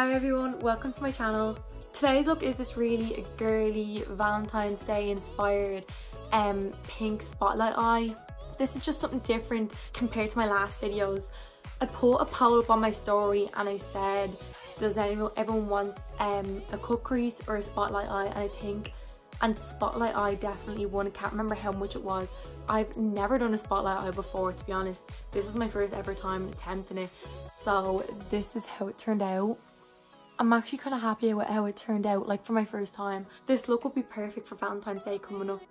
Hi everyone, welcome to my channel. Today's look is this really girly Valentine's Day inspired pink spotlight eye. This is just something different compared to my last videos. I put a poll up on my story and I said, does everyone want a cut crease or a spotlight eye? And I think spotlight eye definitely won. I can't remember how much it was. I've never done a spotlight eye before, to be honest. This is my first ever time attempting it. So this is how it turned out. I'm actually kind of happy with how it turned out, like for my first time. This look would be perfect for Valentine's Day coming up.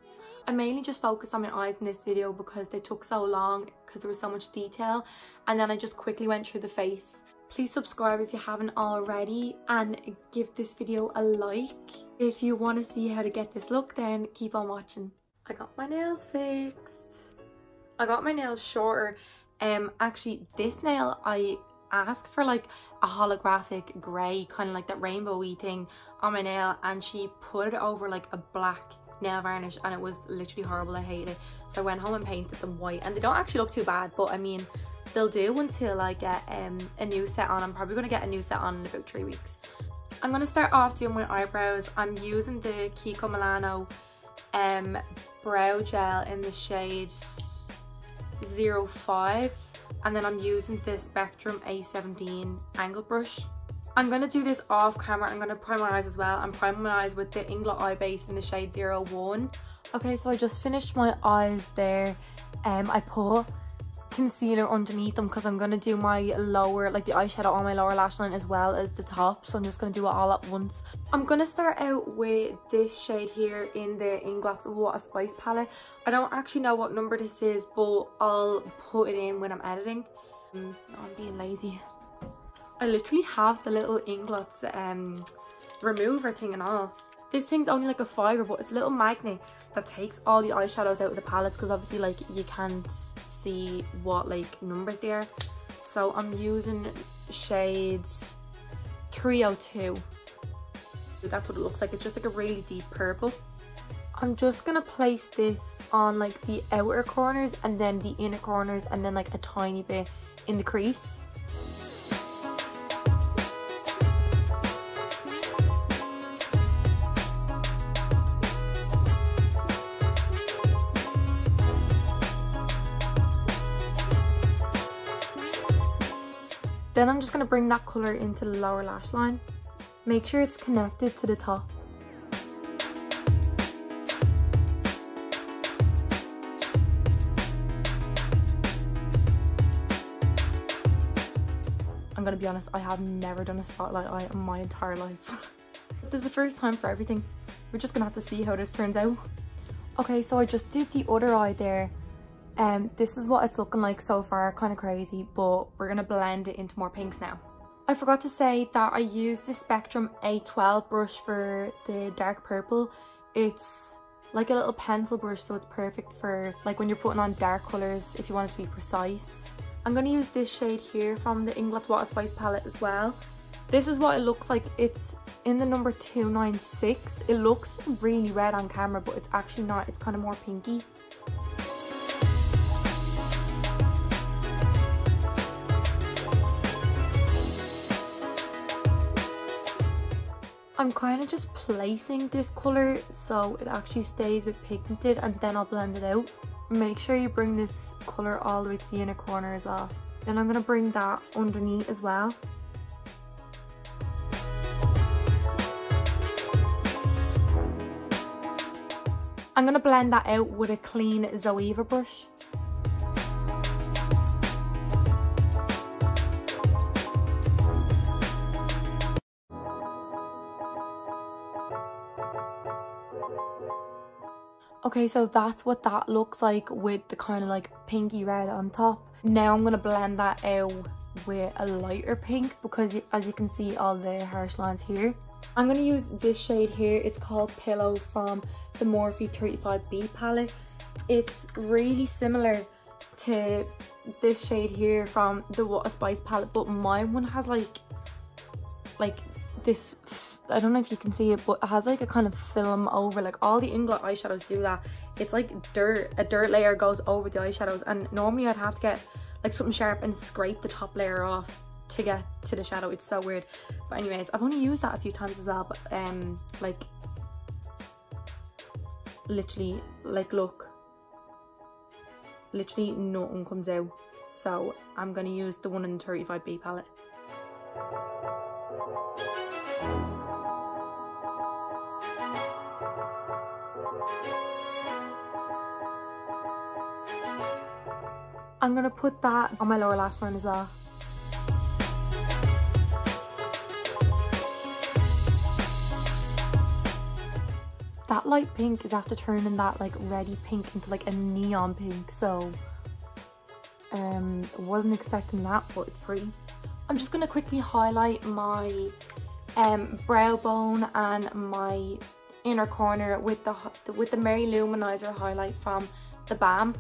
I mainly just focused on my eyes in this video because they took so long because there was so much detail, and then I just quickly went through the face. Please subscribe if you haven't already and give this video a like. If you want to see how to get this look, then keep on watching. I got my nails fixed. I got my nails shorter. Actually this nail I asked for like a holographic grey, kind of like that rainbowy thing on my nail, and she put it over like a black nail varnish and it was literally horrible. I hated it, so I went home and painted them white, and they don't actually look too bad, but I mean they'll do until I get a new set on. I'm probably going to get a new set on in about 3 weeks. I'm going to start off doing my eyebrows. I'm using the Kiko Milano brow gel in the shade 05, and then I'm using the Spectrum A17 angle brush. I'm going to do this off camera. I'm going to prime my eyes as well. I'm priming my eyes with the Inglot eye base in the shade 01. Okay, so I just finished my eyes there. I put concealer underneath them because I'm going to do my lower, like the eyeshadow on my lower lash line as well as the top, so I'm just going to do it all at once. I'm going to start out with this shade here in the Inglot What a Spice palette. I don't actually know what number this is, but I'll put it in when I'm editing. I'm being lazy. I literally have the little Inglot's remover thing and all. This thing's only like a fibre, but it's a little magnet that takes all the eyeshadows out of the palettes, because obviously like you can't see what like numbers they are. So I'm using shade 302. That's what it looks like. It's just like a really deep purple. I'm just gonna place this on like the outer corners and then the inner corners, and then like a tiny bit in the crease. Then I'm just going to bring that colour into the lower lash line. Make sure it's connected to the top. I'm going to be honest, I have never done a spotlight eye in my entire life. There's a first time for everything. We're just going to have to see how this turns out. Okay, so I just did the other eye there. This is what it's looking like so far, kind of crazy, but we're going to blend it into more pinks now. I forgot to say that I used the Spectrum A12 brush for the dark purple. It's like a little pencil brush, so it's perfect for like when you're putting on dark colours if you want it to be precise. I'm going to use this shade here from the Inglot What a Spice palette as well. This is what it looks like. It's in the number 296. It looks really red on camera, but it's actually not. It's kind of more pinky. I'm kind of just placing this colour so it actually stays with pigmented, and then I'll blend it out. Make sure you bring this colour all the way to the inner corner as well. Then I'm going to bring that underneath as well. I'm going to blend that out with a clean Zoeva brush. Okay, so that's what that looks like with the kind of like pinky red on top. Now I'm going to blend that out with a lighter pink because as you can see all the harsh lines here. I'm going to use this shade here. It's called Pillow from the Morphe 35B palette. It's really similar to this shade here from the What a Spice palette, but my one has like this, I don't know if you can see it, but it has like a kind of film over, like all the Inglot eyeshadows do that. It's like dirt, a dirt layer goes over the eyeshadows, and normally I'd have to get like something sharp and scrape the top layer off to get to the shadow. It's so weird. But anyways, I've only used that a few times as well, but like literally, like look, literally nothing comes out. So I'm gonna use the one in the 35B palette. I'm gonna put that on my lower lash line as well. That light pink is after turning that like reddy pink into like a neon pink, so wasn't expecting that, but it's pretty. I'm just gonna quickly highlight my brow bone and my inner corner with the Mary Luminizer highlight from the Balm.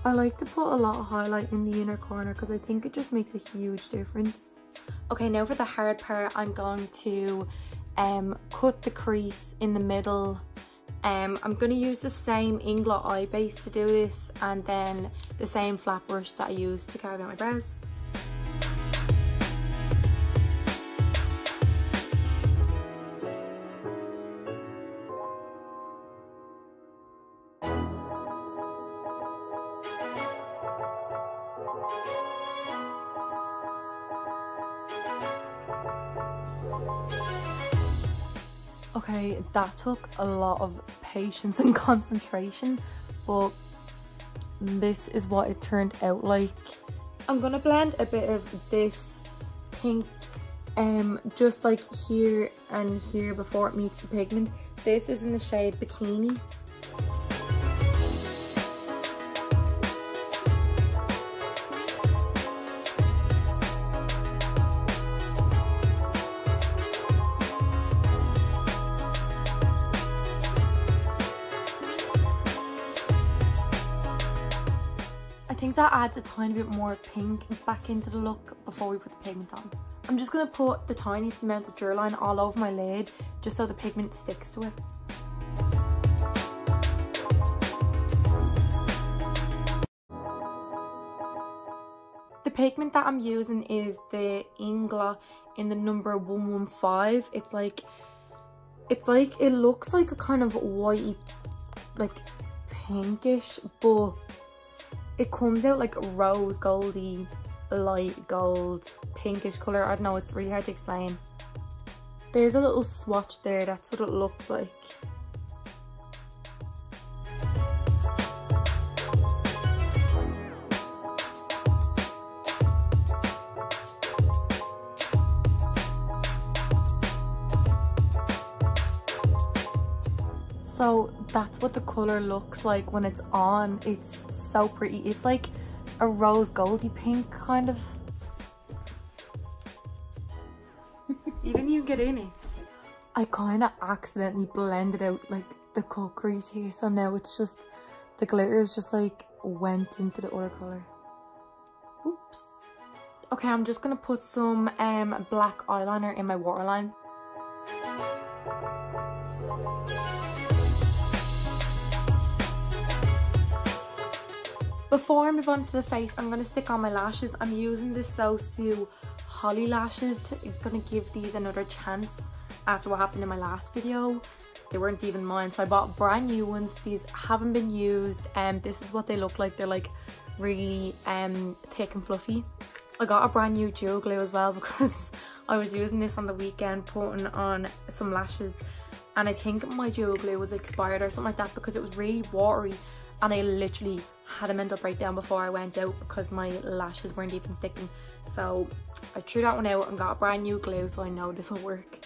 I like to put a lot of highlight in the inner corner because I think it just makes a huge difference. Okay, now for the hard part, I'm going to cut the crease in the middle. I'm going to use the same Inglot eye base to do this, and then the same flat brush that I used to carve out my brows. Okay, that took a lot of patience and concentration, but this is what it turned out like. I'm gonna blend a bit of this pink just like here and here before it meets the pigment. This is in the shade Bikini. I think that adds a tiny bit more pink back into the look before we put the pigment on. I'm just going to put the tiniest amount of Durline all over my lid just so the pigment sticks to it. The pigment that I'm using is the Inglot in the number 115. It looks like a kind of whitey, like pinkish, but it comes out like rose goldy, light gold, pinkish colour. I don't know, it's really hard to explain. There's a little swatch there, that's what it looks like. So that's what the colour looks like when it's on. It's so pretty. It's like a rose goldy pink kind of. You didn't even get in it. I kind of accidentally blended out like the cut crease here, so now it's just the glitter is just like went into the other colour. Oops. Okay, I'm just gonna put some black eyeliner in my waterline. Before I move on to the face, I'm going to stick on my lashes. I'm using the Sophie Holly lashes. I'm going to give these another chance after what happened in my last video. They weren't even mine, so I bought brand new ones. These haven't been used, and this is what they look like. They're like really thick and fluffy. I got a brand new duo glue as well because I was using this on the weekend putting on some lashes, and I think my duo glue was expired or something like that because it was really watery, and I literally had a mental breakdown before I went out because my lashes weren't even sticking. So I threw that one out and got a brand new glue, so I know this will work.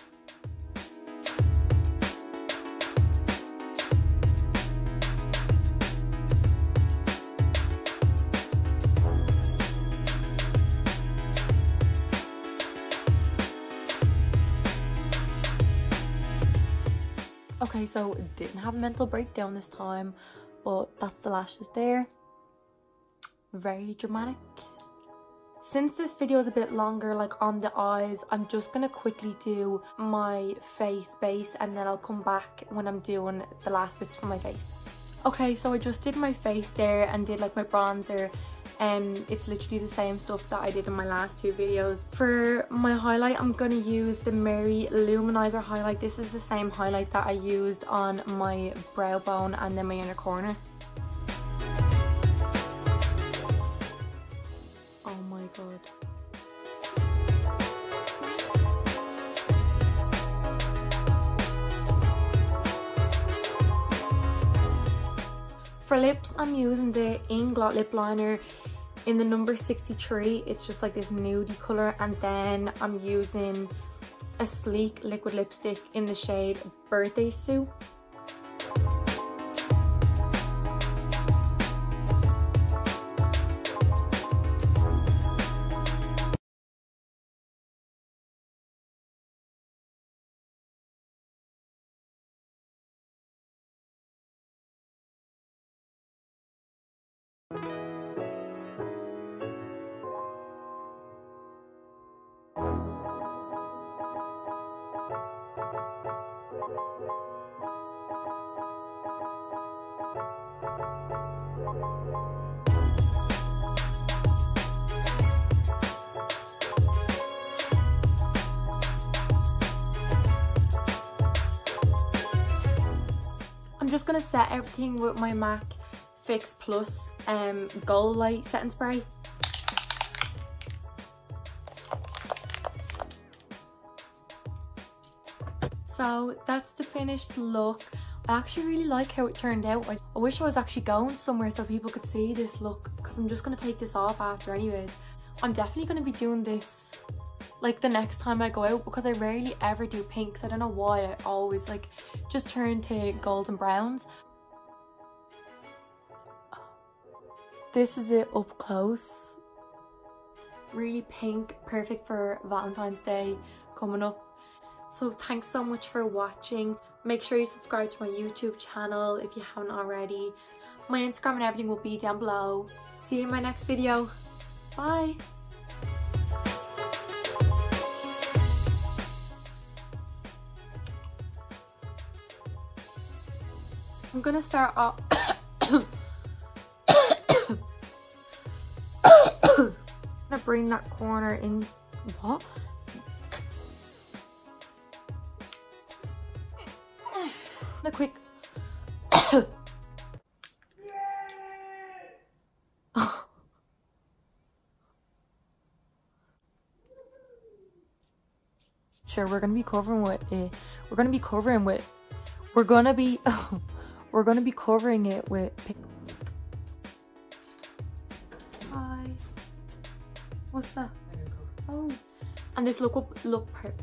Okay, so didn't have a mental breakdown this time, but that's the lashes there. Very dramatic. Since this video is a bit longer, like on the eyes, I'm just gonna quickly do my face base and then I'll come back when I'm doing the last bits for my face. Okay, so I just did my face there and did like my bronzer. It's literally the same stuff that I did in my last two videos. For my highlight, I'm gonna use the Mary Luminizer highlight. This is the same highlight that I used on my brow bone and then my inner corner. Oh my god. For lips, I'm using the Inglot lip liner in the number 63. It's just like this nudie colour, and then I'm using a sleek liquid lipstick in the shade Birthday Suit. I'm just gonna set everything with my MAC Fix Plus Gold Light setting spray. So that's the finished look. I actually really like how it turned out. I wish I was actually going somewhere so people could see this look, because I'm just gonna take this off after anyways. I'm definitely gonna be doing this like the next time I go out, because I rarely ever do pinks. I don't know why, I always like just turn to golden browns. This is it up close. Really pink, perfect for Valentine's Day coming up. So thanks so much for watching. Make sure you subscribe to my YouTube channel if you haven't already. My Instagram and everything will be down below. See you in my next video. Bye. I'm gonna start off. I'm gonna bring that corner in. What? A quick. Sure, we're gonna be covering with it. We're gonna be covering it with. Hi. What's that? Oh, and this look perfect.